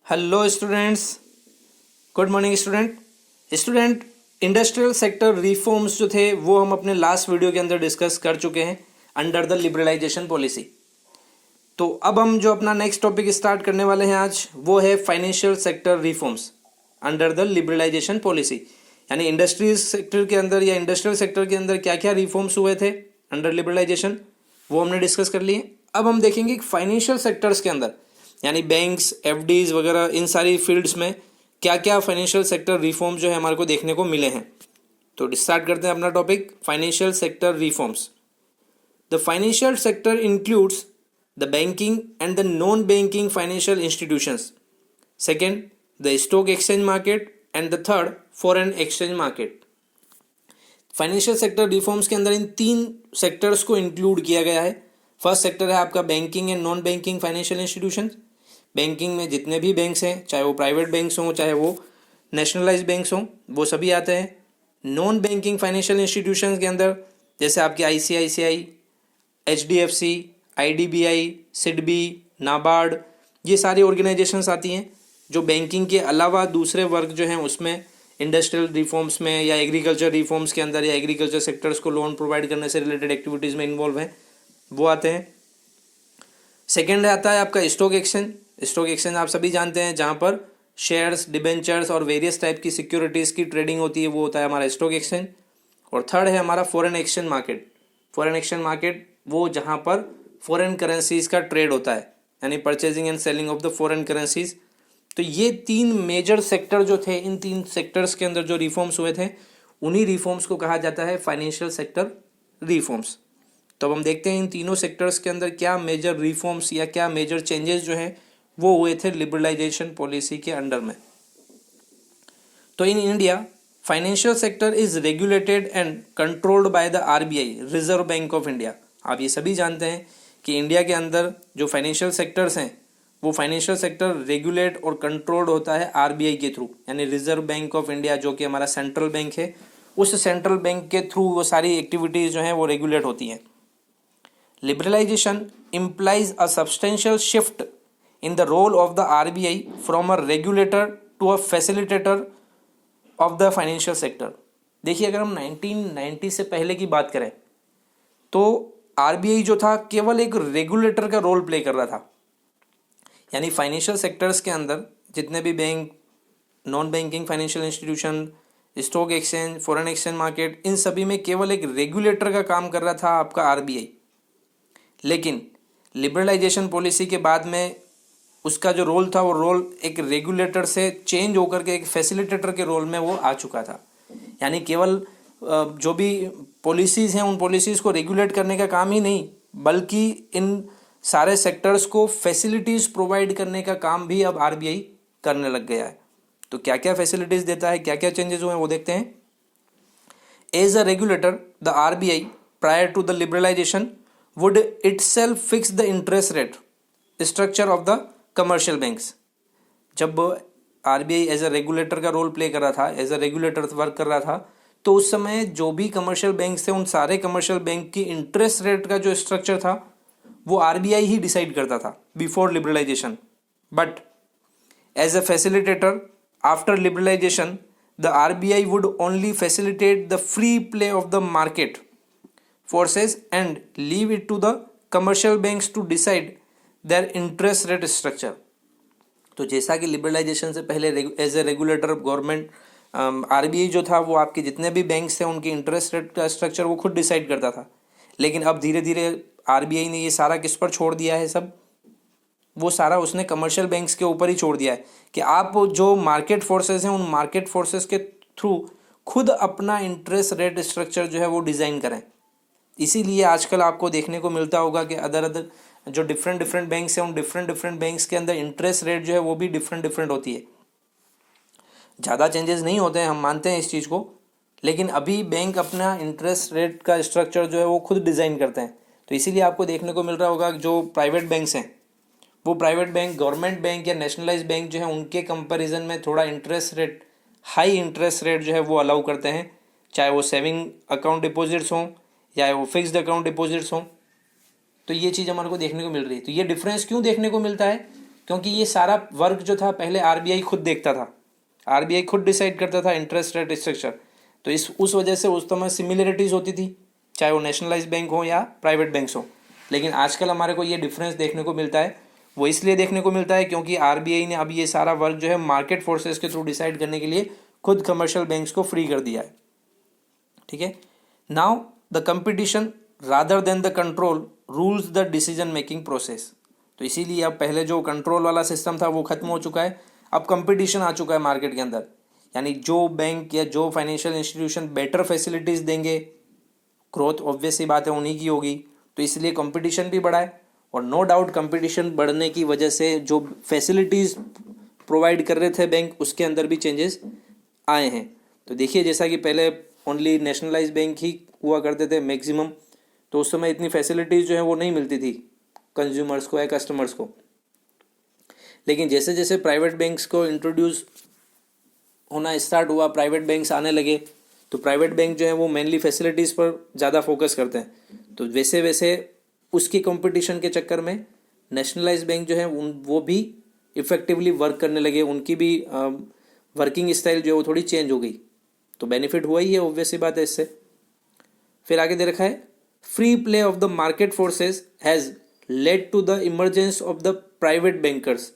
Hello students, good morning student. Industrial sector reforms जो थे वो हम अपने लास्ट वीडियो के अंदर डिस्कस कर चुके हैं अंडर द लिबरलाइजेशन पॉलिसी। तो अब हम जो अपना नेक्स्ट टॉपिक स्टार्ट करने वाले हैं आज वो है financial sector reforms under the liberalisation policy. यानी इंडस्ट्रीज सेक्टर के अंदर या इंडस्ट्रियल सेक्टर के अंदर क्या क्या रिफॉर्म्स हुए थे अंडर लिबरलाइजेशन, वो हमने डिस्कस कर लिए। अब हम देखेंगे फाइनेंशियल सेक्टर्स के अंदर यानी बैंक्स, एफडीज वगैरह, इन सारी फील्ड्स में क्या क्या फाइनेंशियल सेक्टर रिफॉर्म जो है हमारे को देखने को मिले हैं। तो स्टार्ट करते हैं अपना topic, financial sector reforms. The financial sector includes the banking and the non banking financial institutions, second the stock exchange market and the third foreign exchange market. Financial sector reforms के अंदर इन तीन sectors को include किया गया है। First sector है आपका banking and non banking financial institution. Banking में जितने भी बैंक्स हैं, चाहे वो प्राइवेट बैंक्स हों चाहे वो नेशनलाइज बैंक्स हों, वो सभी आते हैं। नॉन बैंकिंग फाइनेंशियल इंस्टीट्यूशंस के अंदर जैसे आपके ICICI, HDFC, IDBI, SIDBI, NABARD, ये सारी ऑर्गेनाइजेशंस आती हैं जो बैंकिंग के अलावा दूसरे वर्क जो हैं उसमें इंडस्ट्रियल रिफॉर्म्स में या एग्रीकल्चर रिफॉर्म्स के अंदर या एग्रीकल्चर सेक्टर्स को लोन प्रोवाइड करने से रिलेटेड एक्टिविटीज़ में इन्वॉल्व हैं, वो आते हैं। सेकेंड आता है आपका स्टॉक एक्सचेंज। स्टॉक एक्सचेंज आप सभी जानते हैं जहाँ पर शेयर्स, डिबेंचर्स और वेरियस टाइप की सिक्योरिटीज़ की ट्रेडिंग होती है, वो होता है हमारा स्टॉक एक्सचेंज। और थर्ड है हमारा foreign exchange market. Foreign exchange market वो जहाँ पर फॉरेन करेंसीज का ट्रेड होता है, यानी purchasing and selling of the foreign currencies. तो ये तीन मेजर सेक्टर जो थे, इन तीन सेक्टर्स के अंदर जो रिफॉर्म्स हुए थे उन्हीं रिफॉर्म्स को कहा जाता है फाइनेंशियल सेक्टर रिफॉर्म्स। तो अब हम देखते हैं इन तीनों सेक्टर्स के अंदर क्या मेजर रिफॉर्म्स या क्या मेजर चेंजेस जो हैं वो हुए थे लिबरलाइजेशन पॉलिसी के अंडर में। तो in India financial sector is regulated and controlled by the RBI, reserve bank of India. आप ये सभी जानते हैं कि इंडिया के अंदर जो फाइनेंशियल सेक्टर्स हैं वो फाइनेंशियल सेक्टर रेगुलेट और कंट्रोल्ड होता है आरबीआई के थ्रू, यानी रिजर्व बैंक ऑफ इंडिया जो कि हमारा सेंट्रल बैंक है, उस सेंट्रल बैंक के थ्रू वो सारी एक्टिविटीज़ जो हैं वो रेगुलेट होती हैं। Liberalization implies a substantial shift in the role of the RBI from a regulator to a facilitator of the financial sector। देखिए, अगर हम 1990 से पहले की बात करें तो आरबीआई जो था केवल एक रेगुलेटर का रोल प्ले कर रहा था, यानी फाइनेंशियल सेक्टर्स के अंदर जितने भी bank, non banking financial institution, stock exchange, foreign exchange market, इन सभी में केवल एक रेगुलेटर का काम कर रहा था आपका आरबीआई। लेकिन लिबरलाइजेशन पॉलिसी के बाद में उसका जो रोल था वो रोल एक रेगुलेटर से चेंज होकर के एक फैसिलिटेटर के रोल में वो आ चुका था। यानी केवल जो भी पॉलिसीज़ हैं उन पॉलिसीज़ को रेगुलेट करने का काम ही नहीं, बल्कि इन सारे सेक्टर्स को फैसिलिटीज़ प्रोवाइड करने का काम भी अब आरबीआई करने लग गया है। तो क्या क्या फैसिलिटीज़ देता है, क्या क्या चेंजेस हुए हैं वो देखते हैं। As a regulator the RBI prior to the liberalisation would itself fix the interest rate structure of the commercial banks। जब आरबीआई एज अ रेगुलेटर का रोल प्ले कर रहा था, एज अ रेगुलेटर वर्क कर रहा था, तो उस समय जो भी कमर्शियल बैंक्स थे उन सारे कमर्शियल बैंक की इंटरेस्ट रेट का जो स्ट्रक्चर था वो आरबीआई ही डिसाइड करता था before liberalisation. But as a facilitator after liberalisation the RBI would only facilitate the free play of the market forces and leave it to the commercial banks to decide their interest rate structure। तो जैसा कि liberalisation से पहले as a regulator government RBI जो था वो आपके जितने भी बैंक्स थे उनके इंटरेस्ट रेट का स्ट्रक्चर वो खुद डिसाइड करता था। लेकिन अब धीरे धीरे आरबीआई ने ये सारा किस पर छोड़ दिया है, सब वो सारा उसने कमर्शियल बैंक्स के ऊपर ही छोड़ दिया है कि आप जो मार्केट फोर्सेस हैं उन मार्केट फोर्सेस के थ्रू खुद अपना इंटरेस्ट रेट स्ट्रक्चर जो है वो डिज़ाइन करें। इसीलिए आजकल आपको देखने को मिलता होगा कि अदर जो डिफरेंट बैंक्स हैं उन डिफरेंट बैंक्स के अंदर इंटरेस्ट रेट जो है वो भी डिफरेंट होती है। ज़्यादा चेंजेस नहीं होते हैं, हम मानते हैं इस चीज़ को, लेकिन अभी बैंक अपना इंटरेस्ट रेट का स्ट्रक्चर जो है वो खुद डिज़ाइन करते हैं। तो इसीलिए आपको देखने को मिल रहा होगा कि जो प्राइवेट बैंक्स हैं वो प्राइवेट बैंक गवर्नमेंट बैंक या नेशनलाइज बैंक जो है उनके कंपेरिजन में थोड़ा interest rate, high interest rate जो है वो अलाउ करते हैं, चाहे वो सेविंग अकाउंट डिपॉजिट्स हों या वो फिक्स्ड अकाउंट डिपॉजिट्स हों। तो ये चीज़ हमारे को देखने को मिल रही है। तो ये डिफरेंस क्यों देखने को मिलता है, क्योंकि ये सारा वर्क जो था पहले आरबीआई खुद देखता था, आरबीआई खुद डिसाइड करता था इंटरेस्ट रेट स्ट्रक्चर। तो उस वजह से उस समय सिमिलरिटीज़ होती थी, चाहे वो नेशनलाइज बैंक हो या प्राइवेट बैंक्स हो। लेकिन आजकल हमारे को ये डिफरेंस देखने को मिलता है, वो इसलिए देखने को मिलता है क्योंकि आरबीआई ने अब ये सारा वर्क जो है मार्केट फोर्सेस के थ्रू डिसाइड करने के लिए खुद कमर्शियल बैंक्स को फ्री कर दिया है। ठीक है, now the competition rather than the control rules the decision making process. तो इसीलिए अब पहले जो कंट्रोल वाला सिस्टम था वो खत्म हो चुका है, अब कंपटीशन आ चुका है मार्केट के अंदर। यानी जो बैंक या जो फाइनेंशियल इंस्टीट्यूशन बेटर फैसिलिटीज़ देंगे, ग्रोथ ऑब्वियस सी बात है उन्हीं की होगी, तो इसलिए कंपटीशन भी बढ़ा है। और नो डाउट कंपटीशन बढ़ने की वजह से जो फैसिलिटीज़ प्रोवाइड कर रहे थे बैंक, उसके अंदर भी चेंजेस आए हैं। तो देखिए, जैसा कि पहले ओनली नेशनलाइज बैंक ही हुआ करते थे मैक्सिमम, तो उस समय इतनी फैसिलिटीज़ जो है वो नहीं मिलती थी कंज्यूमर्स को या कस्टमर्स को। लेकिन जैसे जैसे प्राइवेट बैंक्स को इंट्रोड्यूस होना स्टार्ट हुआ, प्राइवेट बैंक्स आने लगे, तो प्राइवेट बैंक जो है वो मेनली फैसिलिटीज़ पर ज़्यादा फोकस करते हैं। तो वैसे वैसे उसकी कंपटीशन के चक्कर में नेशनलाइज बैंक जो है वो भी इफ़ेक्टिवली वर्क करने लगे, उनकी भी वर्किंग स्टाइल जो है वो थोड़ी चेंज हो गई। तो बेनिफिट हुआ ही है, ऑब्वियस सी बात है इससे। फिर आगे दे रखा है, free play of the market forces has led to the emergence of the private bankers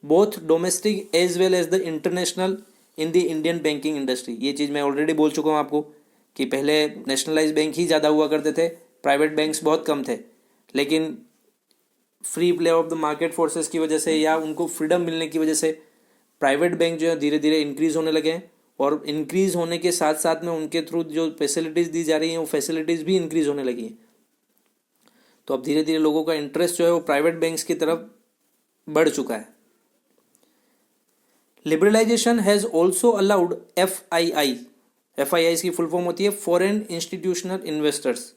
both domestic as well as the international in the Indian banking industry. ये चीज़ मैं ऑलरेडी बोल चुका हूँ आपको कि पहले नेशनलाइज बैंक ही ज़्यादा हुआ करते थे, प्राइवेट बैंक्स बहुत कम थे। लेकिन free play of the market forces की वजह से या उनको फ्रीडम मिलने की वजह से प्राइवेट बैंक जो है धीरे धीरे इंक्रीज़ होने लगे हैं, और इंक्रीज़ होने के साथ साथ में उनके थ्रू जो फैसिलिटीज़ दी जा रही हैं वो फैसिलिटीज़ भी इंक्रीज़ होने लगी हैं। तो अब धीरे धीरे लोगों का इंटरेस्ट जो है वो प्राइवेट बैंक्स की तरफ बढ़ चुका है। Liberalisation has also allowed FII की फुल फॉर्म होती है foreign institutional investors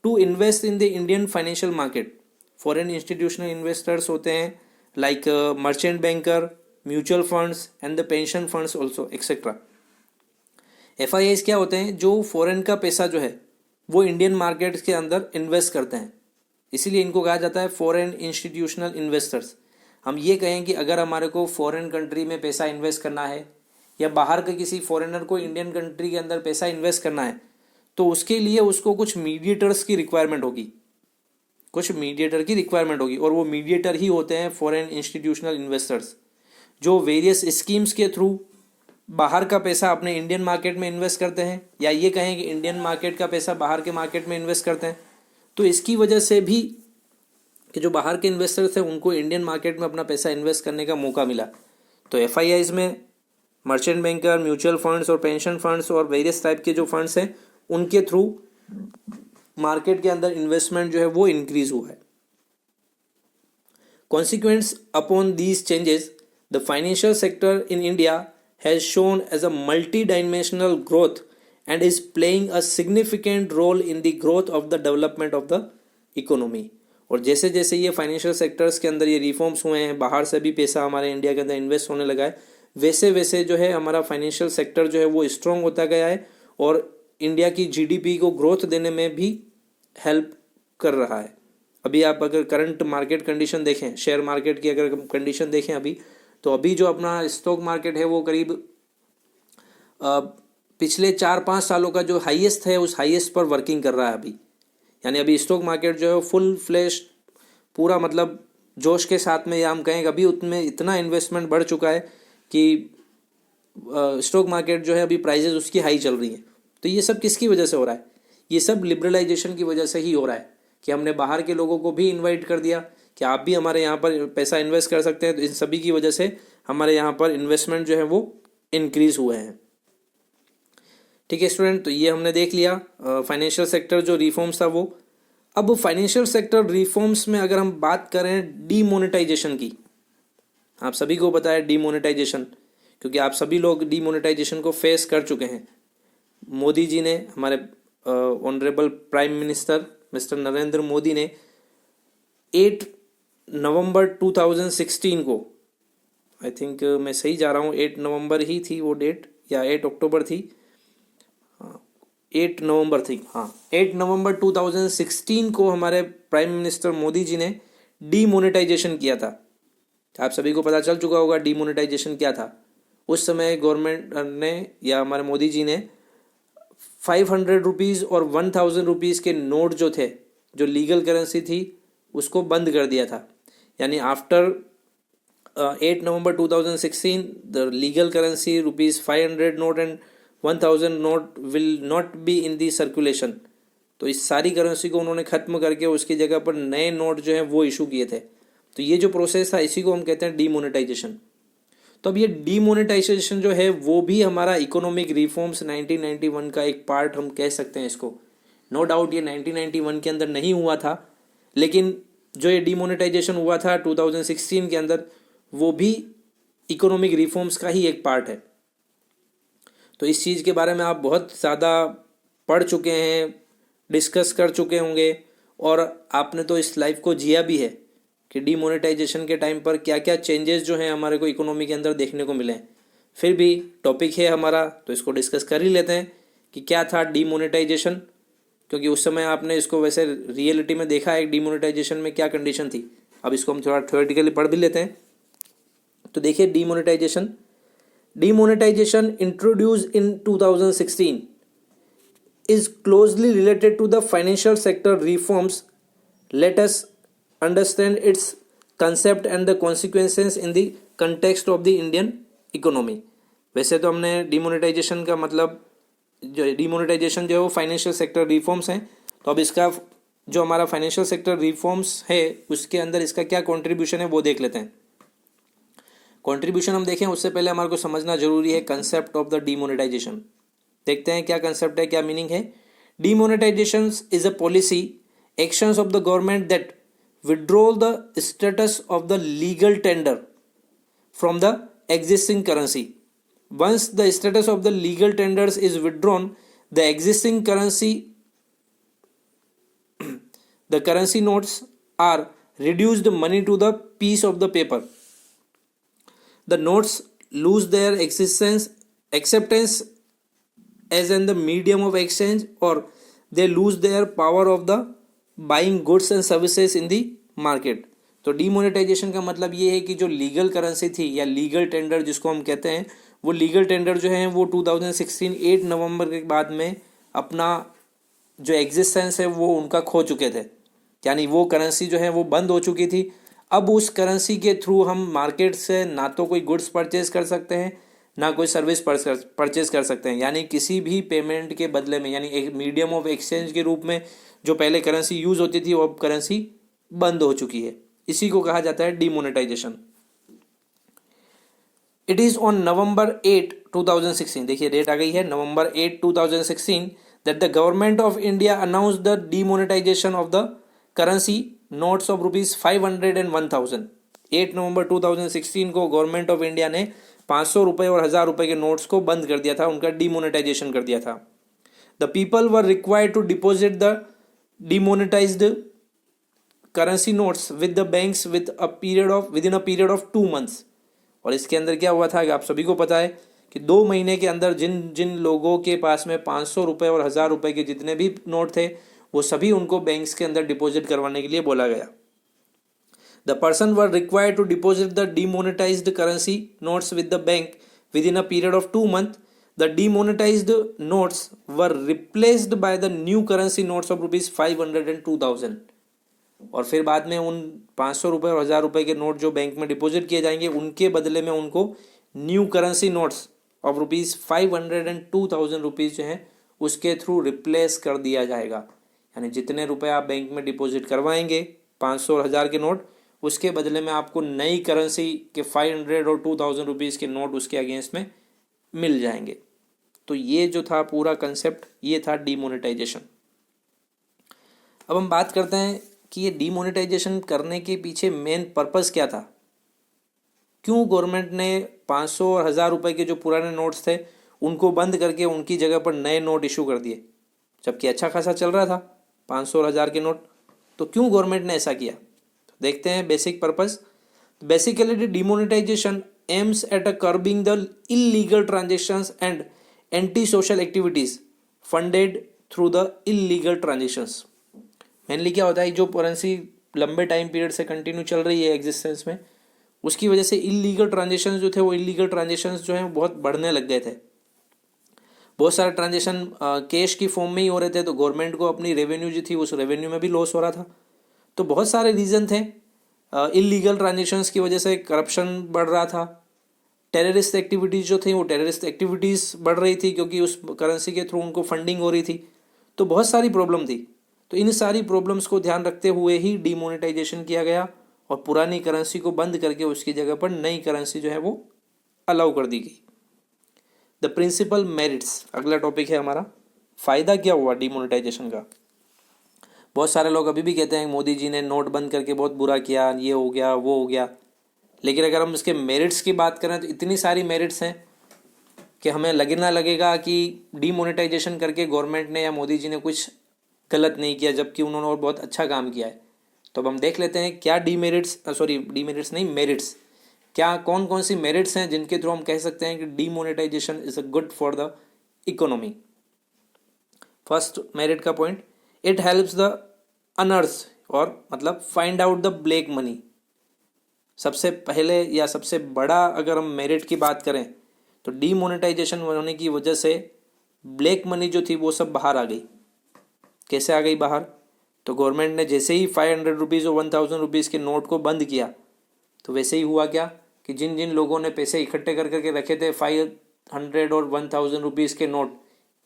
to invest in the Indian financial market. Foreign institutional investors होते हैं like merchant banker, mutual funds and the pension funds also etcetera. FIIs क्या होते हैं? जो foreign का पैसा जो है वो इंडियन मार्केट के अंदर इन्वेस्ट करते हैं, इसीलिए इनको कहा जाता है फॉरेन इंस्टीट्यूशनल इन्वेस्टर्स। हम ये कहें कि अगर हमारे को फॉरेन कंट्री में पैसा इन्वेस्ट करना है या बाहर के किसी फॉरेनर को इंडियन कंट्री के अंदर पैसा इन्वेस्ट करना है, तो उसके लिए उसको कुछ मीडिएटर्स की रिक्वायरमेंट होगी, कुछ मीडिएटर की रिक्वायरमेंट होगी, और वो मीडिएटर ही होते हैं फॉरेन इंस्टीट्यूशनल इन्वेस्टर्स, जो वेरियस स्कीम्स के थ्रू बाहर का पैसा अपने इंडियन मार्केट में इन्वेस्ट करते हैं, या ये कहें कि इंडियन मार्केट का पैसा बाहर के मार्केट में इन्वेस्ट करते हैं। तो इसकी वजह से भी कि जो बाहर के इन्वेस्टर्स हैं उनको इंडियन मार्केट में अपना पैसा इन्वेस्ट करने का मौका मिला। तो FIIs में मर्चेंट बैंकर, म्यूचुअल फंड्स और पेंशन फंड्स और वेरियस टाइप के जो फंड्स हैं उनके थ्रू मार्केट के अंदर इन्वेस्टमेंट जो है वो इंक्रीज हुआ है। Consequence upon these changes the financial sector in India has shown as a multi dimensional growth and is playing a significant role in the growth of the development of the economy। और जैसे जैसे ये financial sectors के अंदर ये reforms हुए हैं, बाहर से भी पैसा हमारे इंडिया के अंदर इन्वेस्ट होने लगा है, वैसे वैसे जो है हमारा फाइनेंशियल सेक्टर जो है वो स्ट्रॉन्ग होता गया है और इंडिया की GDP को ग्रोथ देने में भी हेल्प कर रहा है। अभी आप अगर करंट मार्केट कंडीशन देखें, शेयर मार्केट की अगर कंडीशन देखें अभी, तो अभी जो अपना स्टॉक मार्केट है वो करीब पिछले 4-5 सालों का जो हाईएस्ट है उस हाईएस्ट पर वर्किंग कर रहा है अभी। यानी अभी स्टॉक मार्केट जो है फुल फ्लैश पूरा मतलब जोश के साथ में, या हम कहें अभी उसमें इतना इन्वेस्टमेंट बढ़ चुका है कि स्टॉक मार्केट जो है अभी प्राइजेस उसकी हाई चल रही है। तो ये सब किसकी वजह से हो रहा है? ये सब लिबरलाइजेशन की वजह से ही हो रहा है कि हमने बाहर के लोगों को भी इन्वाइट कर दिया कि आप भी हमारे यहाँ पर पैसा इन्वेस्ट कर सकते हैं। तो इन सभी की वजह से हमारे यहाँ पर इन्वेस्टमेंट जो है वो इंक्रीज हुए हैं। ठीक है स्टूडेंट, तो ये हमने देख लिया फाइनेंशियल सेक्टर जो रिफॉर्म्स था वो। अब फाइनेंशियल सेक्टर रिफॉर्म्स में अगर हम बात करें डीमोनेटाइजेशन की, आप सभी को पता है डीमोनेटाइजेशन, क्योंकि आप सभी लोग डीमोनेटाइजेशन को फेस कर चुके हैं। मोदी जी ने, हमारे honourable prime minister mister Narendra Modi ने 8 नवंबर 2016 को, आई थिंक मैं सही जा रहा हूँ, 8 नवंबर ही थी वो डेट या 8 अक्टूबर थी, 8 नवंबर थी, हाँ 8 नवंबर 2016 को हमारे प्राइम मिनिस्टर मोदी जी ने डीमोनेटाइजेशन किया था। आप सभी को पता चल चुका होगा डीमोनेटाइजेशन क्या था। उस समय गवर्नमेंट ने या हमारे मोदी जी ने 500 रुपीज़ और 1000 रुपीज़ के नोट जो थे, जो लीगल करेंसी थी, उसको बंद कर दिया था। यानी after 8 November 2016 the legal currency rupees 500 note and 1000 note will not be in the circulation। तो इस सारी करेंसी को उन्होंने ख़त्म करके उसकी जगह पर नए नोट जो हैं वो इशू किए थे। तो ये जो प्रोसेस था इसी को हम कहते हैं डीमोनेटाइजेशन। तो अब ये डीमोनेटाइजेशन जो है वो भी हमारा इकोनॉमिक रिफॉर्म्स 1991 का एक पार्ट हम कह सकते हैं इसको। नो डाउट ये 1991 के अंदर नहीं हुआ था, लेकिन जो ये डीमोनेटाइजेशन हुआ था 2016 के अंदर, वो भी इकोनॉमिक रिफॉर्म्स का ही एक पार्ट है। तो इस चीज़ के बारे में आप बहुत ज़्यादा पढ़ चुके हैं, डिस्कस कर चुके होंगे, और आपने तो इस लाइफ को जिया भी है कि डीमोनेटाइजेशन के टाइम पर क्या क्या चेंजेस जो हैं हमारे को इकोनॉमी के अंदर देखने को मिले हैं। फिर भी टॉपिक है हमारा तो इसको डिस्कस कर ही लेते हैं कि क्या था डीमोनेटाइजेशन, क्योंकि उस समय आपने इसको वैसे रियलिटी में देखा है डीमोनेटाइजेशन में क्या कंडीशन थी। अब इसको हम थोड़ा थ्योरेटिकली पढ़ भी लेते हैं। तो देखिए demonetisation introduce in 2016 is closely related to the financial sector reforms. Let us understand its concept and the consequences in the context of the Indian economy। वैसे तो हमने डीमोनेटाइजेशन का मतलब, जो डीमोनेटाइजेशन जो है वो फाइनेंशियल सेक्टर रिफॉर्म्स हैं। तो अब इसका जो हमारा फाइनेंशियल सेक्टर रिफॉर्म्स है उसके अंदर इसका क्या कंट्रीब्यूशन है वो देख लेते हैं। कंट्रीब्यूशन हम देखें उससे पहले हमारे को समझना जरूरी है कंसेप्ट ऑफ द डीमोनेटाइजेशन। देखते हैं क्या कंसेप्ट है, क्या मीनिंग है। Demonetisation is a policy actions of the government that withdraw the status of the legal tender from the existing currency. Once the status of the legal tenders is withdrawn the existing currency, the currency notes are reduced money to the piece of the paper. The notes lose their acceptance as in the medium of exchange, or they lose their power of the buying goods and services in the market। तो demonetisation का मतलब ये है कि जो legal currency थी या legal tender जिसको हम कहते हैं, वो लीगल टेंडर जो है वो 2016 8 नवंबर के बाद में अपना जो एग्जिस्टेंस है वो उनका खो चुके थे। यानी वो करेंसी जो है वो बंद हो चुकी थी। अब उस करेंसी के थ्रू हम मार्केट से ना तो कोई गुड्स परचेज कर सकते हैं ना कोई सर्विस परचेज कर सकते हैं। यानी किसी भी पेमेंट के बदले में, यानी एक मीडियम ऑफ एक्सचेंज के रूप में जो पहले करेंसी यूज होती थी वो अब करेंसी बंद हो चुकी है। इसी को कहा जाता है demonetisation. It is on November 8, 2016, देखिए डेट आ गई है November 8, 2016, that the government of India announce the demonetisation of the currency notes of ₹500 and 1000। 8 नवंबर 2016 को गवर्नमेंट ऑफ इंडिया ने 500 रुपये और 1000 रुपये के नोट्स को बंद कर दिया था, उनका डीमोनेटाइजेशन कर दिया था। The people were required to deposit the demonetised currency notes with the banks within a period of 2 months। और इसके अंदर क्या हुआ था कि आप सभी को पता है कि 2 महीने के अंदर जिन जिन लोगों के पास में 500 रुपये और 1000 रुपये के जितने भी नोट थे वो सभी उनको बैंक्स के अंदर डिपॉजिट करवाने के लिए बोला गया। The person were required to deposit the demonetised currency notes with the bank within a period of 2 months। The demonetised notes were replaced by the new currency notes of ₹500 and 2000। और फिर बाद में उन 500 रुपये और 1000 रुपये के note जो बैंक में डिपॉजिट किए जाएंगे उनके बदले में उनको new currency notes of ₹500 and 2000 rupees जो हैं उसके थ्रू रिप्लेस कर दिया जाएगा। यानी जितने रुपए आप बैंक में डिपॉजिट करवाएंगे 500 और 1000 के नोट, उसके बदले में आपको नई करेंसी के 500 और 2000 रुपीज़ के नोट उसके अगेंस्ट में मिल जाएंगे। तो ये जो था पूरा कंसेप्ट ये था डीमोनेटाइजेशन। अब हम बात करते हैं कि ये डीमोनेटाइजेशन करने के पीछे मेन पर्पस क्या था, क्यों गवर्नमेंट ने 500 और 1000 रुपये के जो पुराने नोट्स थे उनको बंद करके उनकी जगह पर नए नोट इशू कर दिए, जबकि अच्छा खासा चल रहा था 500 और 1000 के नोट। तो क्यों गवर्नमेंट ने ऐसा किया, तो देखते हैं basic purpose. Basically demonetisation aims at a curbing the illegal transactions and anti social activities funded through the illegal transactions. Mainly क्या होता है, जो करेंसी लंबे टाइम पीरियड से कंटिन्यू चल रही है एग्जिस्टेंस में उसकी वजह से इलीगल ट्रांजेक्शन जो थे वो इलीगल ट्रांजेक्शन जो हैं बहुत बढ़ने लग गए थे। बहुत सारे ट्रांजेक्शन कैश की फॉर्म में ही हो रहे थे, तो गवर्नमेंट को अपनी रेवेन्यू जो थी उस रेवेन्यू में भी लॉस हो रहा था। तो बहुत सारे रीज़न थे। इलीगल ट्रांजेक्शन्स की वजह से करप्शन बढ़ रहा था। टेररिस्ट एक्टिविटीज़ जो थी वो टेररिस्ट एक्टिविटीज़ बढ़ रही थी क्योंकि उस करेंसी के थ्रू उनको फंडिंग हो रही थी। तो बहुत सारी प्रॉब्लम थी। तो इन सारी प्रॉब्लम्स को ध्यान रखते हुए ही डीमोनेटाइजेशन किया गया और पुरानी करेंसी को बंद करके उसकी जगह पर नई करेंसी जो है वो अलाउ कर दी गई। द प्रिंसिपल मेरिट्स अगला टॉपिक है हमारा। फ़ायदा क्या हुआ डीमोनेटाइजेशन का। बहुत सारे लोग अभी भी कहते हैं मोदी जी ने नोट बंद करके बहुत बुरा किया, ये हो गया वो हो गया। लेकिन अगर हम इसके मेरिट्स की बात करें तो इतनी सारी मेरिट्स हैं कि हमें लगना लगेगा कि डीमोनेटाइजेशन करके गवर्नमेंट ने या मोदी जी ने कुछ गलत नहीं किया, जबकि उन्होंने और बहुत अच्छा काम किया है। तो अब हम देख लेते हैं क्या डीमेरिट्स नहीं मेरिट्स, क्या कौन कौन सी मेरिट्स हैं जिनके थ्रू हम कह सकते हैं कि demonetisation is a good for the economy. First merit का point, it helps the unearth और मतलब find out the black money. सबसे पहले या सबसे बड़ा अगर हम मेरिट की बात करें तो डीमोनेटाइजेशन होने की वजह से ब्लैक मनी जो थी वो सब बाहर आ गई। कैसे आ गई बाहर? तो गवर्नमेंट ने जैसे ही 500 रुपीज़ और 1000 रुपीज़ के नोट को बंद किया तो वैसे ही हुआ क्या कि जिन जिन लोगों ने पैसे इकट्ठे कर करके रखे थे 500 और 1000 रुपीज़ के नोट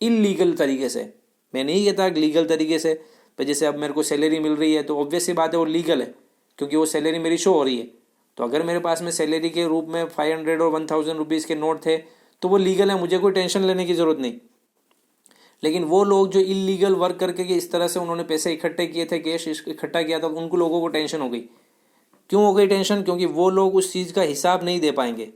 इलीगल तरीके से, मैं नहीं कहता लीगल तरीके से, पर जैसे अब मेरे को सैलरी मिल रही है तो ऑब्वियस सी बात है वो लीगल है क्योंकि वो सैलरी मेरी शो हो रही है। तो अगर मेरे पास में सैलरी के रूप में 500 और 1000 रुपीज़ के नोट थे तो वो लीगल है, मुझे कोई टेंशन लेने की ज़रूरत नहीं। लेकिन वो लोग जो इलीगल वर्क करके इस तरह से उन्होंने पैसे इकट्ठे किए थे, कैश इकट्ठा किया था, उनको लोगों को टेंशन हो गई। क्यों हो गई टेंशन? क्योंकि वो लोग उस चीज़ का हिसाब नहीं दे पाएंगे।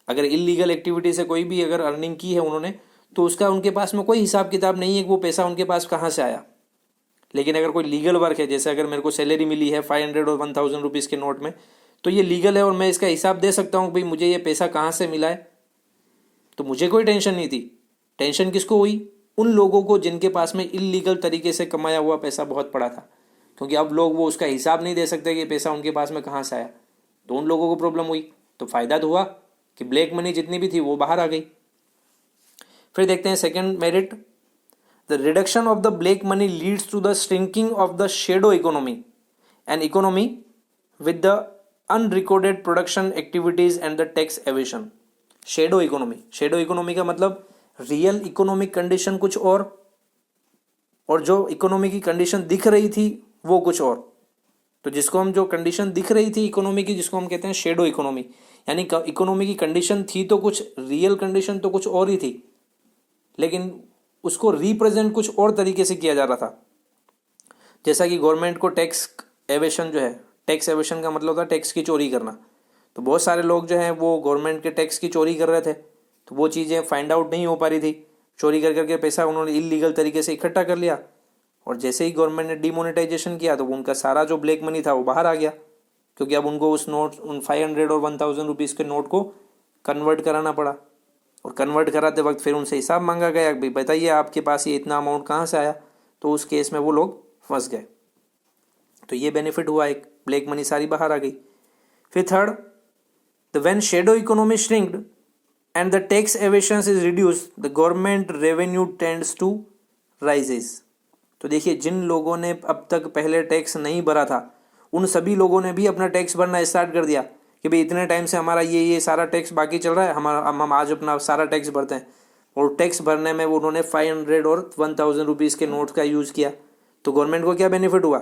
अगर इलीगल एक्टिविटी से कोई भी अगर अर्निंग की है उन्होंने तो उसका उनके पास में कोई हिसाब किताब नहीं है कि वो पैसा उनके पास कहाँ से आया। लेकिन अगर कोई लीगल वर्क है, जैसे अगर मेरे को सैलरी मिली है 500 और 1000 रुपीज़ के नोट में, तो ये लीगल है और मैं इसका हिसाब दे सकता हूँ भाई मुझे ये पैसा कहाँ से मिला है, तो मुझे कोई टेंशन नहीं थी। टेंशन किसको हुई? उन लोगों को जिनके पास में इलीगल तरीके से कमाया हुआ पैसा बहुत पड़ा था, क्योंकि अब लोग वो उसका हिसाब नहीं दे सकते कि पैसा उनके पास में कहाँ से आया, तो उन लोगों को प्रॉब्लम हुई। तो फ़ायदा तो हुआ कि ब्लैक मनी जितनी भी थी वो बाहर आ गई। फिर देखते हैं second merit, the reduction of the black money leads to the shrinking of the shadow economy and economy with the unrecorded production activities and the tax evasion. Shadow economy का मतलब रियल इकोनॉमिक कंडीशन कुछ और जो economy की condition दिख रही थी वो कुछ और। तो जिसको हम जो कंडीशन दिख रही थी इकोनॉमी की, जिसको हम कहते हैं शेडो इकोनॉमी, यानी इकोनॉमी की कंडीशन थी तो कुछ, रियल कंडीशन तो कुछ और ही थी, लेकिन उसको रिप्रेजेंट कुछ और तरीके से किया जा रहा था। जैसा कि गवर्नमेंट को टैक्स एवेशन जो है, टैक्स एवेशन का मतलब होता है टैक्स की चोरी करना। तो बहुत सारे लोग जो हैं वो गवर्नमेंट के टैक्स की चोरी कर रहे थे, तो वो चीज़ें फाइंड आउट नहीं हो पा रही थी। चोरी कर करके पैसा उन्होंने इलीगल तरीके से इकट्ठा कर लिया, और जैसे ही गवर्नमेंट ने डीमोनेटाइजेशन किया तो उनका सारा जो ब्लैक मनी था वो बाहर आ गया, क्योंकि अब उनको उस नोट, उन 500 और 1000 रुपीज़ के नोट को कन्वर्ट कराना पड़ा। और कन्वर्ट कराते वक्त फिर उनसे हिसाब मांगा गया कि भाई बताइए आपके पास ये इतना अमाउंट कहाँ से आया, तो उस केस में वो लोग फंस गए। तो ये बेनिफिट हुआ, एक ब्लैक मनी सारी बाहर आ गई। फिर third, the when shadow economy shrinked and the tax evasion is reduced, the government revenue tends to rises। तो देखिए, जिन लोगों ने अब तक पहले टैक्स नहीं भरा था उन सभी लोगों ने भी अपना टैक्स भरना स्टार्ट कर दिया कि भाई इतने टाइम से हमारा ये सारा टैक्स बाकी चल रहा है, हम आज अपना सारा टैक्स भरते हैं। और टैक्स भरने में वो उन्होंने 500 और 1000 रुपीज़ के नोट का यूज़ किया। तो गवर्नमेंट को क्या बेनिफिट हुआ?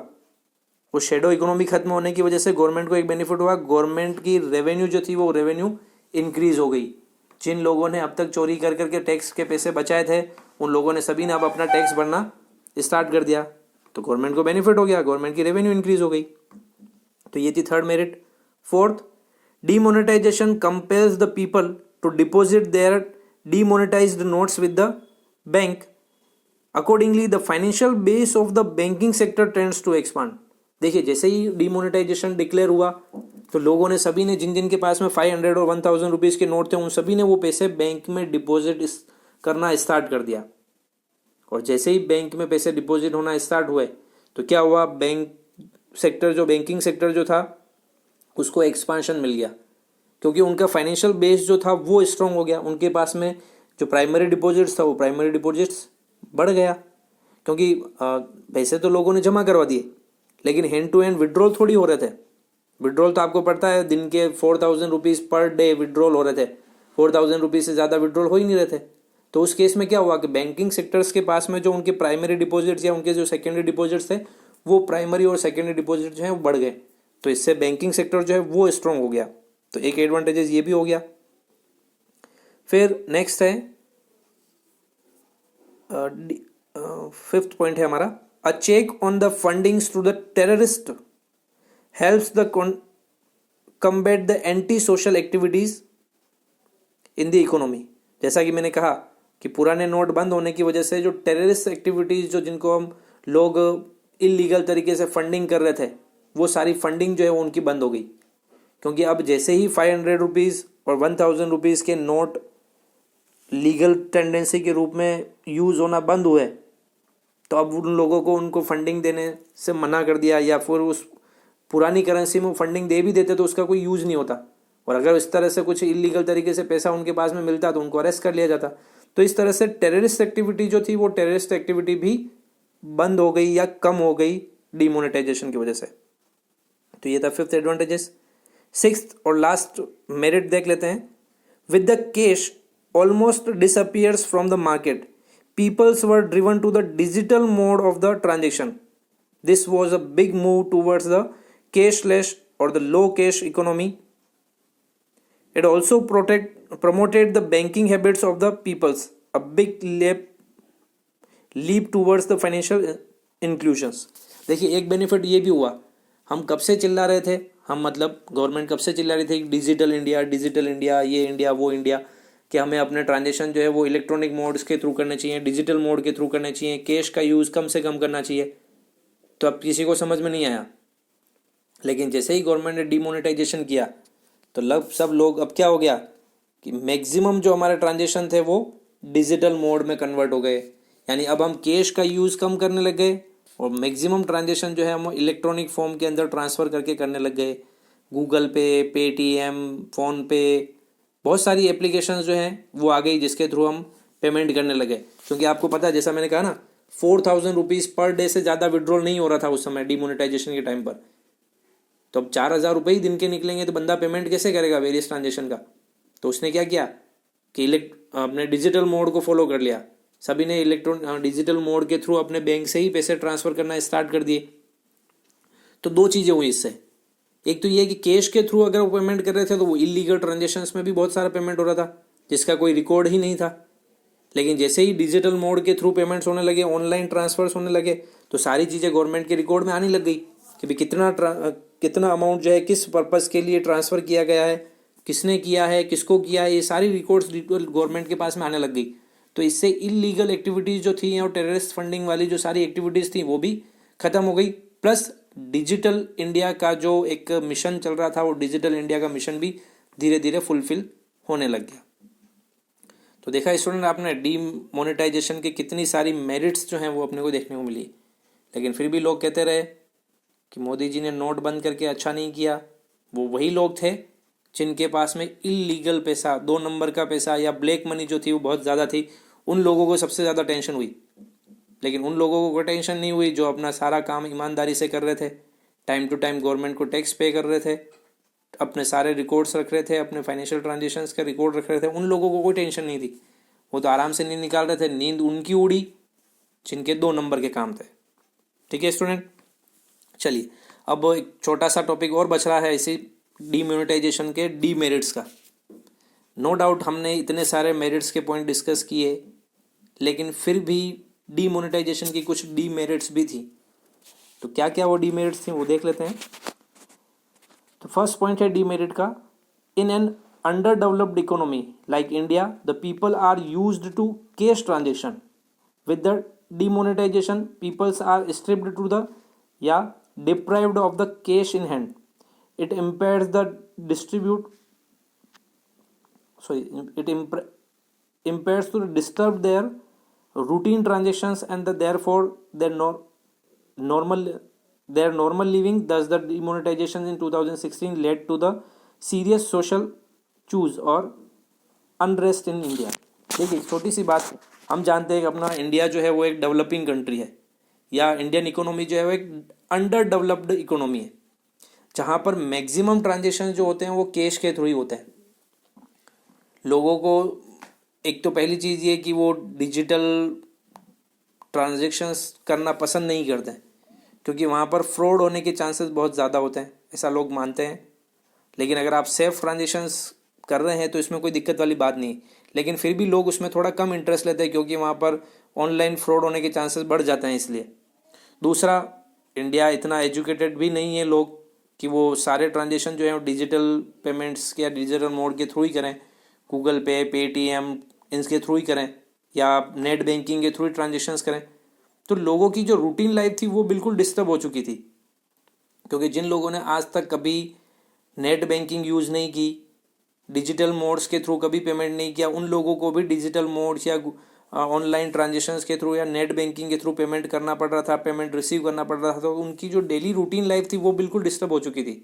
वो शेडो इकोनॉमी खत्म होने की वजह से गवर्नमेंट को एक बेनिफिट हुआ, गवर्नमेंट की रेवेन्यू जो थी वो रेवेन्यू इंक्रीज हो गई। जिन लोगों ने अब तक चोरी कर करके टैक्स के पैसे बचाए थे उन लोगों ने सभी ने अब अपना टैक्स भरना स्टार्ट कर दिया, तो गवर्नमेंट को बेनिफिट हो गया, गवर्नमेंट की रेवेन्यू इंक्रीज हो गई। तो ये थी third merit. Fourth, demonetisation compels the people to deposit their demonetised notes with the bank. Accordingly the financial base of the banking sector tends to expand. देखिए, जैसे ही डीमोनेटाइजेशन डिक्लेयर हुआ तो लोगों ने, सभी ने, जिन जिन के पास में 500 और 1000 रुपीज़ के नोट थे उन सभी ने वो पैसे बैंक में डिपॉजिट करना स्टार्ट कर दिया। और जैसे ही बैंक में पैसे डिपॉजिट होना स्टार्ट हुए तो क्या हुआ, बैंक सेक्टर जो बैंकिंग सेक्टर जो था उसको एक्सपांशन मिल गया, क्योंकि उनका फाइनेंशियल बेस जो था वो स्ट्रांग हो गया। उनके पास में जो प्राइमरी डिपॉजिट्स था वो प्राइमरी डिपॉजिट्स बढ़ गया, क्योंकि पैसे तो लोगों ने जमा करवा दिए, लेकिन हैंड टू हैंड विड्रॉल थोड़ी हो रहे थे। विड्रॉल तो आपको पता है, दिन के 4,000 रुपीज़ पर डे विड्रॉल हो रहे थे। 4,000 रुपीज़ से ज़्यादा विड्रॉल हो ही नहीं रहे थे। तो उस केस में क्या हुआ कि बैंकिंग सेक्टर्स के पास में जो उनके प्राइमरी डिपॉजिट्स या उनके जो सेकेंडरी डिपॉजिट्स थे, वो प्राइमरी और सेकेंडरी डिपॉजिट जो है वो बढ़ गए। तो इससे बैंकिंग सेक्टर जो है वो स्ट्रांग हो गया। तो एक एडवांटेजेस ये भी हो गया। फिर नेक्स्ट है, फिफ्थ पॉइंट है हमारा, a check on the fundings to the terrorist helps the combat the anti social activities in the economy. जैसा कि मैंने कहा कि पुराने नोट बंद होने की वजह से जो टेररिस्ट एक्टिविटीज, जो जिनको हम लोग इलीगल तरीके से फंडिंग कर रहे थे, वो सारी फंडिंग जो है वो उनकी बंद हो गई। क्योंकि अब जैसे ही 500 रुपीज़ और 1,000 रुपीज़ के नोट लीगल टेंडेंसी के रूप में यूज़ होना बंद हुए, तो अब उन लोगों को उनको फंडिंग देने से मना कर दिया, या फिर उस पुरानी करेंसी में फंडिंग दे भी देते तो उसका कोई यूज़ नहीं होता। और अगर इस तरह से कुछ इलीगल तरीके से पैसा उनके पास में मिलता तो उनको अरेस्ट कर लिया जाता। तो इस तरह से टेररिस्ट एक्टिविटी जो थी वो टेररिस्ट एक्टिविटी भी बंद हो गई या कम हो गई डीमोनेटाइजेशन की वजह से। तो ये था फिफ्थ एडवांटेजेस। सिक्स्थ और लास्ट मेरिट देख लेते हैं। With the cash almost disappears from the market, peoples were driven to the digital mode of the transaction. This was a big move towards the cashless or the low cash economy. It also promoted the banking habits of the peoples, a big leap towards the financial inclusions. देखिए एक benefit ये भी हुआ, हम कब से चिल्ला रहे थे, हम मतलब गवर्नमेंट कब से चिल्ला रही थी डिजिटल इंडिया, डिजिटल इंडिया, ये इंडिया वो इंडिया, कि हमें अपने ट्रांजेक्शन जो है वो इलेक्ट्रॉनिक मोड्स के थ्रू करने चाहिए, डिजिटल मोड के थ्रू करने चाहिए, कैश का यूज़ कम से कम करना चाहिए। तो अब किसी को समझ में नहीं आया। लेकिन जैसे ही गवर्नमेंट ने डीमोनेटाइजेशन किया तो सब लोग, अब क्या हो गया कि मैक्सिमम जो हमारे ट्रांजेक्शन थे वो डिजिटल मोड में कन्वर्ट हो गए। यानी अब हम कैश का यूज़ कम करने लग गए और मैक्सिमम ट्रांजेक्शन जो है हम इलेक्ट्रॉनिक फॉर्म के अंदर ट्रांसफ़र करके करने लग गए। गूगल पे, पेटीएम, फ़ोनपे, बहुत सारी एप्लीकेशंस जो हैं वो आ गई जिसके थ्रू हम पेमेंट करने लगे। क्योंकि आपको पता है, जैसा मैंने कहा ना, 4,000 रुपीज़ पर डे से ज़्यादा विड्रॉल नहीं हो रहा था उस समय डीमोनेटाइजेशन के टाइम पर। तो अब 4,000 रुपये ही दिन के निकलेंगे तो बंदा पेमेंट कैसे करेगा वेरियस ट्रांजेक्शन का। तो उसने क्या किया कि अपने डिजिटल मोड को फॉलो कर लिया। सभी ने डिजिटल मोड के थ्रू अपने बैंक से ही पैसे ट्रांसफ़र करना स्टार्ट कर दिए। तो दो चीज़ें हुई इससे। एक तो ये कि कैश के थ्रू अगर वो पेमेंट कर रहे थे तो वो इलीगल ट्रांजेक्शन्स में भी बहुत सारा पेमेंट हो रहा था जिसका कोई रिकॉर्ड ही नहीं था। लेकिन जैसे ही डिजिटल मोड के थ्रू पेमेंट्स होने लगे, ऑनलाइन ट्रांसफर्स होने लगे, तो सारी चीज़ें गवर्नमेंट के रिकॉर्ड में आने लग गई कि भाई कितना अमाउंट जो है किस पर्पज़ के लिए ट्रांसफ़र किया गया है, किसने किया है, किसको किया है, ये सारी रिकॉर्ड्स गवर्नमेंट के पास में आने लग गई। तो इससे इलीगल एक्टिविटीज़ जो थी और टेररिस्ट फंडिंग वाली जो सारी एक्टिविटीज़ थी वो भी ख़त्म हो गई। प्लस डिजिटल इंडिया का जो एक मिशन चल रहा था, वो डिजिटल इंडिया का मिशन भी धीरे धीरे फुलफिल होने लग गया। तो देखा स्टूडेंट आपने डीमोनेटाइजेशन के कितनी सारी मेरिट्स जो हैं वो अपने को देखने को मिली। लेकिन फिर भी लोग कहते रहे कि मोदी जी ने नोट बंद करके अच्छा नहीं किया। वो वही लोग थे जिनके पास में इलीगल पैसा, 2 नंबर का पैसा या ब्लैक मनी जो थी वो बहुत ज़्यादा थी, उन लोगों को सबसे ज़्यादा टेंशन हुई। लेकिन उन लोगों को कोई टेंशन नहीं हुई जो अपना सारा काम ईमानदारी से कर रहे थे, टाइम टू टाइम गवर्नमेंट को टैक्स पे कर रहे थे, अपने सारे रिकॉर्ड्स रख रहे थे, अपने फाइनेंशियल ट्रांजेक्शन्स का रिकॉर्ड रख रहे थे। उन लोगों को कोई टेंशन नहीं थी, वो तो आराम से नींद निकाल रहे थे। नींद उनकी उड़ी जिनके 2 नंबर के काम थे। ठीक है स्टूडेंट, चलिए अब एक छोटा सा टॉपिक और बच रहा है इसी डीमोनेटाइजेशन के डीमेरिट्स का। नो डाउट हमने इतने सारे मेरिट्स के पॉइंट डिस्कस किए, लेकिन फिर भी डीमोनेटाइजेशन की कुछ डीमेरिट्स भी थी। तो क्या क्या वो डीमेरिट्स थी वो देख लेते हैं। तो फर्स्ट पॉइंट है डीमेरिट का, in an under developed economy like India the people are used to cash transaction. With the demonetisation peoples are stripped to the या deprived of the cash in hand. It impairs the impairs to disturb their routine transactions and therefore their normal their normal living. Thus, the demonetization in 2016 led to the serious social choose और unrest in India. देखिए छोटी सी बात, हम जानते हैं कि अपना India जो है वो एक डेवलपिंग कंट्री है, या इंडियन इकोनॉमी जो है वो एक अंडर डेवलप्ड इकोनॉमी है, जहाँ पर मैक्सिमम ट्रांजेक्शन जो होते हैं वो कैश के थ्रू ही होते हैं. लोगों को एक तो पहली चीज़ ये कि वो डिजिटल ट्रांजेक्शन्स करना पसंद नहीं करते हैं, क्योंकि वहाँ पर फ्रॉड होने के चांसेस बहुत ज़्यादा होते हैं, ऐसा लोग मानते हैं. लेकिन अगर आप सेफ ट्रांजेक्शन्स कर रहे हैं तो इसमें कोई दिक्कत वाली बात नहीं, लेकिन फिर भी लोग उसमें थोड़ा कम इंटरेस्ट लेते हैं, क्योंकि वहाँ पर ऑनलाइन फ्रॉड होने के चांसेस बढ़ जाते हैं इसलिए. दूसरा, इंडिया इतना एजुकेटेड भी नहीं है लोग कि वो सारे ट्रांजेक्शन जो है डिजिटल पेमेंट्स के या डिजिटल मोड के थ्रू ही करें, गूगल पे, पेटीएम इनके थ्रू ही करें, या नेट बैंकिंग के थ्रू ही ट्रांजेक्शन्स करें. तो लोगों की जो रूटीन लाइफ थी वो बिल्कुल डिस्टर्ब हो चुकी थी, क्योंकि जिन लोगों ने आज तक कभी नेट बैंकिंग यूज़ नहीं की, डिजिटल मोड्स के थ्रू कभी पेमेंट नहीं किया, उन लोगों को भी डिजिटल मोड्स या ऑनलाइन ट्रांजेक्शन्स के थ्रू या नेट बैंकिंग के थ्रू पेमेंट करना पड़ रहा था, पेमेंट रिसीव करना पड़ रहा था. तो उनकी जो डेली रूटीन लाइफ थी वो बिल्कुल डिस्टर्ब हो चुकी थी.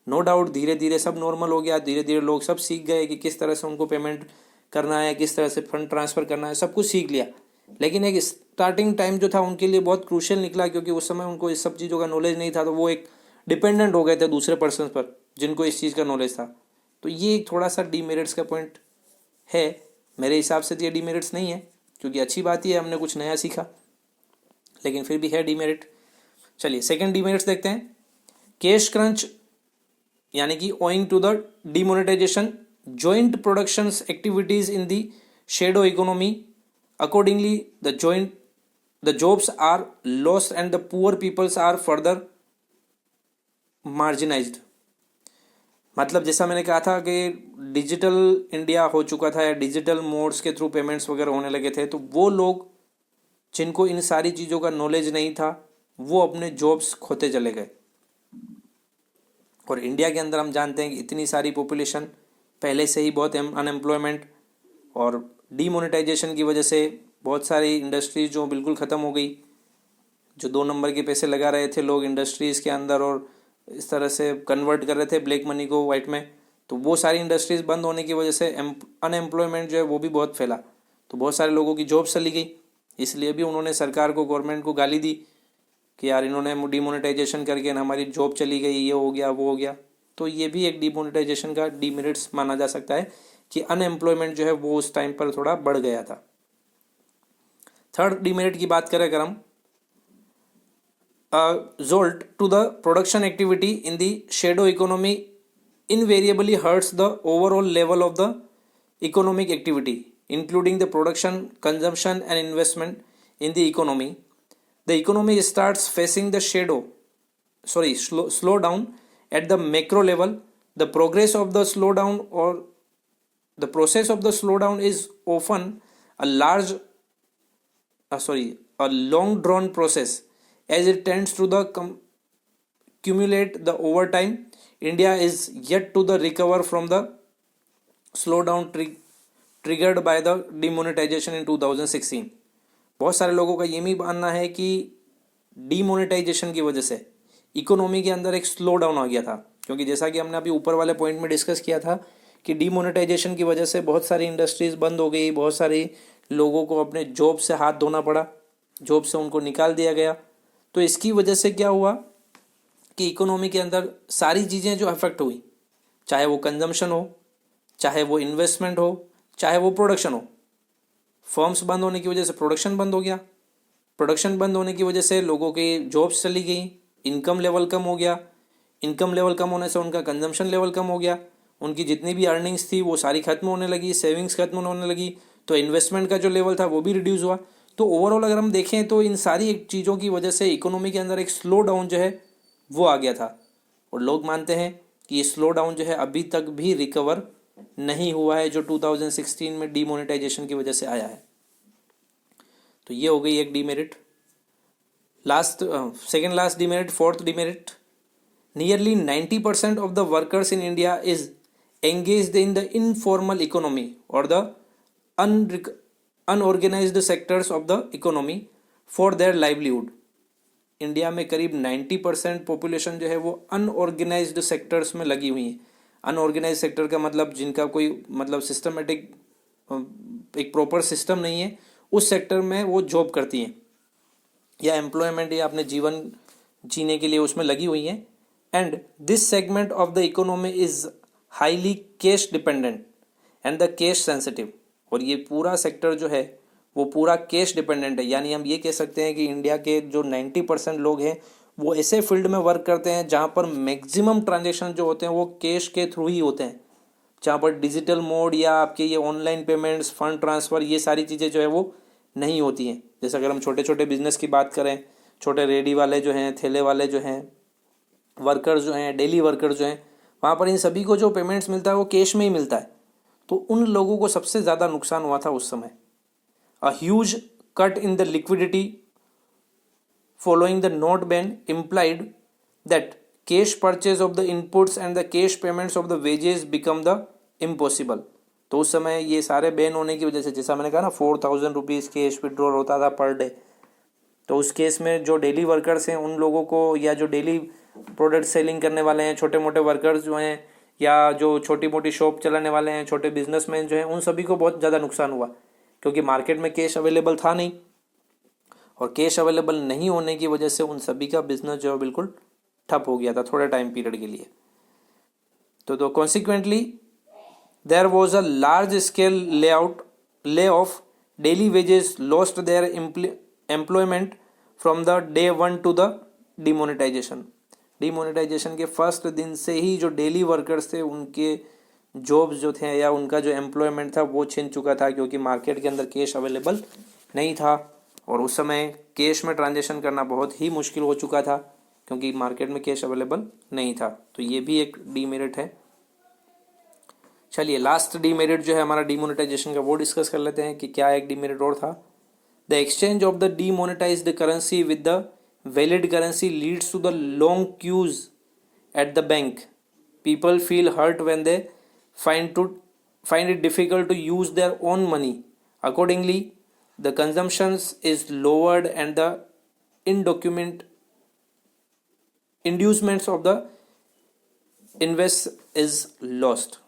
नो डाउट धीरे धीरे सब नॉर्मल हो गया, धीरे धीरे लोग सब सीख गए कि किस तरह से उनको पेमेंट करना है, किस तरह से फंड ट्रांसफ़र करना है, सब कुछ सीख लिया. लेकिन एक स्टार्टिंग टाइम जो था उनके लिए बहुत क्रूशियल निकला, क्योंकि उस समय उनको इस सब चीज़ों का नॉलेज नहीं था, तो वो एक डिपेंडेंट हो गए थे दूसरे पर्सन पर जिनको इस चीज़ का नॉलेज था. तो ये एक थोड़ा सा डीमेरिट्स का पॉइंट है. मेरे हिसाब से तो ये डीमेरिट्स नहीं है, क्योंकि अच्छी बात ही है, हमने कुछ नया सीखा, लेकिन फिर भी है डीमेरिट. चलिए सेकंड डीमेरिट्स देखते हैं. कैश क्रंच, यानी कि owing to the demonetisation joint productions activities in the shadow economy, accordingly the jobs are lost and the poor peoples are further marginalized. मतलब जैसा मैंने कहा था कि डिजिटल इंडिया हो चुका था या डिजिटल मोड्स के थ्रू पेमेंट्स वगैरह होने लगे थे, तो वो लोग जिनको इन सारी चीज़ों का नॉलेज नहीं था वो अपने जॉब्स खोते चले गए. और इंडिया के अंदर हम जानते हैं कि इतनी सारी पॉपुलेशन, पहले से ही बहुत अनएम्प्लॉयमेंट, और डीमोनेटाइजेशन की वजह से बहुत सारी इंडस्ट्रीज जो बिल्कुल ख़त्म हो गई. जो 2 नंबर के पैसे लगा रहे थे लोग इंडस्ट्रीज़ के अंदर और इस तरह से कन्वर्ट कर रहे थे ब्लैक मनी को वाइट में, तो वो सारी इंडस्ट्रीज़ बंद होने की वजह से अनएम्प्लॉयमेंट जो है वो भी बहुत फैला. तो बहुत सारे लोगों की जॉब चली गई. इसलिए भी उन्होंने सरकार को, गवर्नमेंट को गाली दी कि यार इन्होंने डीमोनेटाइजेशन करके ना हमारी जॉब चली गई, ये हो गया वो हो गया. तो ये भी एक डीमोनेटाइजेशन का डीमेरिट्स माना जा सकता है कि अनएम्प्लॉयमेंट जो है वो उस टाइम पर थोड़ा बढ़ गया था. थर्ड डीमेरिट की बात करें अगर हम, jolt to the production activity in the shadow economy invariably hurts the overall level of the economic activity including the production, consumption and investment in the economy. The economy starts facing the slow down at the macro level. The progress of the slowdown or the process of the slowdown is often a long drawn process, as it tends to the accumulate the over time. India is yet to the recover from the slowdown triggered by the demonetization in 2016. बहुत सारे लोगों का ये भी मानना है कि demonetisation की वजह से इकोनॉमी के अंदर एक स्लो डाउन आ गया था, क्योंकि जैसा कि हमने अभी ऊपर वाले पॉइंट में डिस्कस किया था कि डीमोनेटाइजेशन की वजह से बहुत सारी इंडस्ट्रीज बंद हो गई, बहुत सारे लोगों को अपने जॉब से हाथ धोना पड़ा, जॉब से उनको निकाल दिया गया. तो इसकी वजह से क्या हुआ कि इकोनॉमी के अंदर सारी चीज़ें जो अफेक्ट हुई, चाहे वो कंजम्पशन हो, चाहे वो इन्वेस्टमेंट हो, चाहे वो प्रोडक्शन हो. फर्म्स बंद होने की वजह से प्रोडक्शन बंद हो गया, प्रोडक्शन बंद होने की वजह से लोगों की जॉब्स चली गई, इनकम लेवल कम हो गया, इनकम लेवल कम होने से उनका कंजम्पशन लेवल कम हो गया, उनकी जितनी भी अर्निंग्स थी वो सारी खत्म होने लगी, सेविंग्स खत्म होने लगी, तो इन्वेस्टमेंट का जो लेवल था वो भी रिड्यूस हुआ. तो ओवरऑल अगर हम देखें तो इन सारी चीज़ों की वजह से इकोनॉमी के अंदर एक स्लो डाउन जो है वो आ गया था. और लोग मानते हैं कि ये स्लो डाउन जो है अभी तक भी रिकवर नहीं हुआ है, जो 2016 में डीमोनेटाइजेशन की वजह से आया है. तो ये हो गई एक demerit. Second last demerit, fourth demerit. Nearly 90% of the workers in India is engaged in the informal economy और the unorganized sectors of the economy for their livelihood. India में करीब 90% पॉपुलेशन जो है वो अनऑर्गेनाइज्ड सेक्टर्स में लगी हुई है। अनऑर्गेनाइज सेक्टर का मतलब जिनका कोई मतलब सिस्टमेटिक एक प्रॉपर सिस्टम नहीं है, उस सेक्टर में वो जॉब करती हैं या एम्प्लॉयमेंट या अपने जीवन जीने के लिए उसमें लगी हुई हैं। And this segment of the economy is highly cash dependent and the cash sensitive. और ये पूरा सेक्टर जो है वो पूरा कैश डिपेंडेंट है, यानी हम ये कह सकते हैं कि इंडिया के जो 90% लोग हैं वो ऐसे फील्ड में वर्क करते हैं जहाँ पर मैक्सिमम ट्रांजेक्शन जो होते हैं वो कैश के थ्रू ही होते हैं, जहाँ पर डिजिटल मोड या आपके ये ऑनलाइन पेमेंट्स, फंड ट्रांसफ़र, ये सारी चीज़ें जो है वो नहीं होती हैं। जैसे अगर हम छोटे छोटे बिजनेस की बात करें, छोटे रेडी वाले जो हैं, ठेले वाले जो हैं, वर्कर्स जो हैं, डेली वर्कर्स जो हैं, वहाँ पर इन सभी को जो पेमेंट्स मिलता है वो कैश में ही मिलता है। तो उन लोगों को सबसे ज़्यादा नुकसान हुआ था उस समय। A huge cut in the liquidity following the note ban implied that cash purchase of the inputs and the cash payments of the wages become the impossible। तो उस समय ये सारे बैन होने की वजह से, जैसा मैंने कहा ना, 4000 रुपीज़ कैश विड्रॉल होता था पर डे, तो उस केस में जो डेली वर्कर्स हैं उन लोगों को, या जो डेली प्रोडक्ट सेलिंग करने वाले हैं, छोटे मोटे वर्कर्स जो हैं, या जो छोटी मोटी शॉप चलाने वाले हैं, छोटे बिजनेसमैन जो हैं, उन सभी को बहुत ज़्यादा नुकसान हुआ, क्योंकि मार्केट में कैश अवेलेबल था नहीं, और कैश अवेलेबल नहीं होने की वजह से उन सभी का बिजनेस जो है बिल्कुल ठप हो गया था थोड़े टाइम पीरियड के लिए। तो consequently there was a large scale lay off, daily wages lost their employment from the day one to the demonetisation. Demonetisation के फर्स्ट दिन से ही जो डेली वर्कर्स थे उनके जॉब्स जो थे या उनका जो एम्प्लॉयमेंट था वो छिन चुका था, क्योंकि मार्केट के अंदर कैश अवेलेबल नहीं था, और उस समय कैश में ट्रांजेक्शन करना बहुत ही मुश्किल हो चुका था, क्योंकि मार्केट में कैश अवेलेबल नहीं था। तो ये भी एक डीमेरिट है। चलिए लास्ट डीमेरिट जो है हमारा डीमोनेटाइजेशन का, वो डिस्कस कर लेते हैं कि क्या एक डीमेरिट और था। The exchange of the demonetised currency with the valid currency leads to the long queues at the bank. People feel hurt when they find it difficult to use their own money. Accordingly, the consumptions is lowered and the inducements of the invest is lost।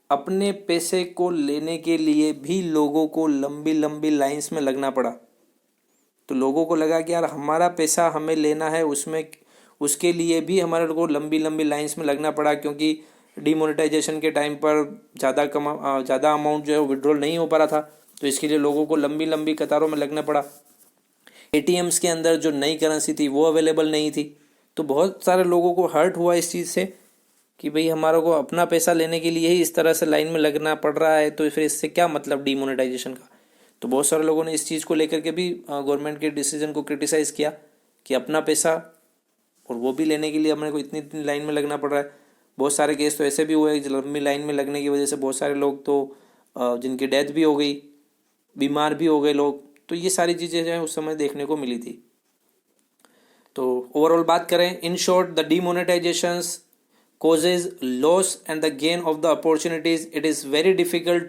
अपने पैसे को लेने के लिए भी लोगों को लंबी लंबी लाइंस में लगना पड़ा। तो लोगों को लगा कि यार हमारा पैसा हमें लेना है, उसमें उसके लिए भी हमारे को लंबी लंबी लाइंस में लगना पड़ा, क्योंकि डिमोनेटाइजेशन के टाइम पर ज़्यादा अमाउंट जो है वो विड्रॉल नहीं हो पा रहा था, तो इसके लिए लोगों को लंबी लंबी कतारों में लगना पड़ा। एटीएम्स के अंदर जो नई करेंसी थी वो अवेलेबल नहीं थी, तो बहुत सारे लोगों को हर्ट हुआ इस चीज़ से कि भाई हमारे को अपना पैसा लेने के लिए ही इस तरह से लाइन में लगना पड़ रहा है, तो फिर इससे क्या मतलब डिमोनेटाइजेशन का। तो बहुत सारे लोगों ने इस चीज़ को लेकर के भी गवर्नमेंट के डिसीजन को क्रिटिसाइज़ किया कि अपना पैसा और वो भी लेने के लिए हमारे को इतनी इतनी लाइन में लगना पड़ रहा है। बहुत सारे केस तो ऐसे भी हुए कि लंबी लाइन में लगने की वजह से बहुत सारे लोग तो जिनकी डेथ भी हो गई, बीमार भी हो गए लोग। तो ये सारी चीज़ें जो है उस समय देखने को मिली थी। तो ओवरऑल बात करें, in short the demonetisations causes loss and the gain of the opportunities. It is very difficult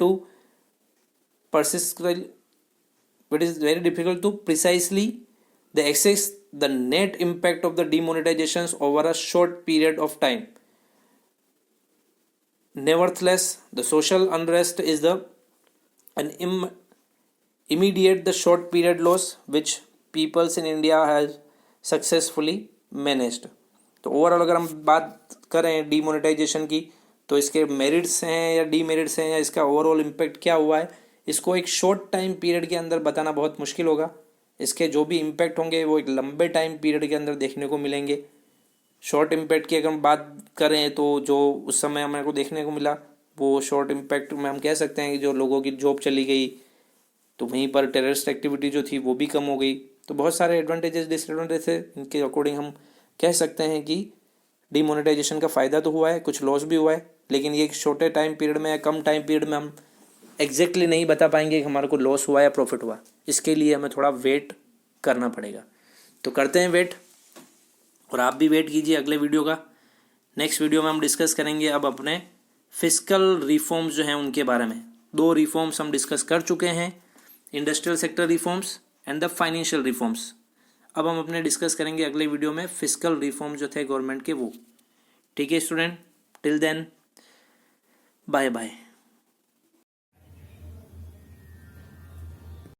to precisely the assess the net impact of the demonetizations over a short period of time. Nevertheless, the social unrest is an immediate the short period loss which peoples in India has successfully managed. तो overall अगर हम बात करें demonetisation की, तो इसके merits हैं या डीमेरिट्स हैं या इसका ओवरऑल इम्पैक्ट क्या हुआ है, इसको एक शॉर्ट टाइम पीरियड के अंदर बताना बहुत मुश्किल होगा। इसके जो भी इम्पैक्ट होंगे वो एक लंबे टाइम पीरियड के अंदर देखने को मिलेंगे। शॉर्ट इम्पैक्ट की अगर हम बात करें तो जो उस समय हमें को देखने को मिला वो शॉर्ट इम्पैक्ट में हम कह सकते हैं कि जो लोगों की जॉब चली गई, तो वहीं पर टेररिस्ट एक्टिविटी जो थी वो भी कम हो गई। तो बहुत सारे एडवांटेजेस डिसएडवांटेज थे, इनके अकॉर्डिंग हम कह सकते हैं कि डिमोनेटाइजेशन का फ़ायदा तो हुआ है, कुछ लॉस भी हुआ है, लेकिन ये छोटे टाइम पीरियड में या कम टाइम पीरियड में हम एग्जैक्टली नहीं बता पाएंगे कि हमारे को लॉस हुआ या प्रॉफिट हुआ। इसके लिए हमें थोड़ा वेट करना पड़ेगा। तो करते हैं वेट, और आप भी वेट कीजिए अगले वीडियो का। नेक्स्ट वीडियो में हम डिस्कस करेंगे अब अपने फिस्कल रिफॉर्म्स जो हैं उनके बारे में। 2 रिफॉर्म्स हम डिस्कस कर चुके हैं, industrial sector reforms and the financial reforms. अब हम अपने डिस्कस करेंगे अगले वीडियो में फिस्कल रिफॉर्म जो थे गवर्नमेंट के वो। ठीक है student, till then bye bye.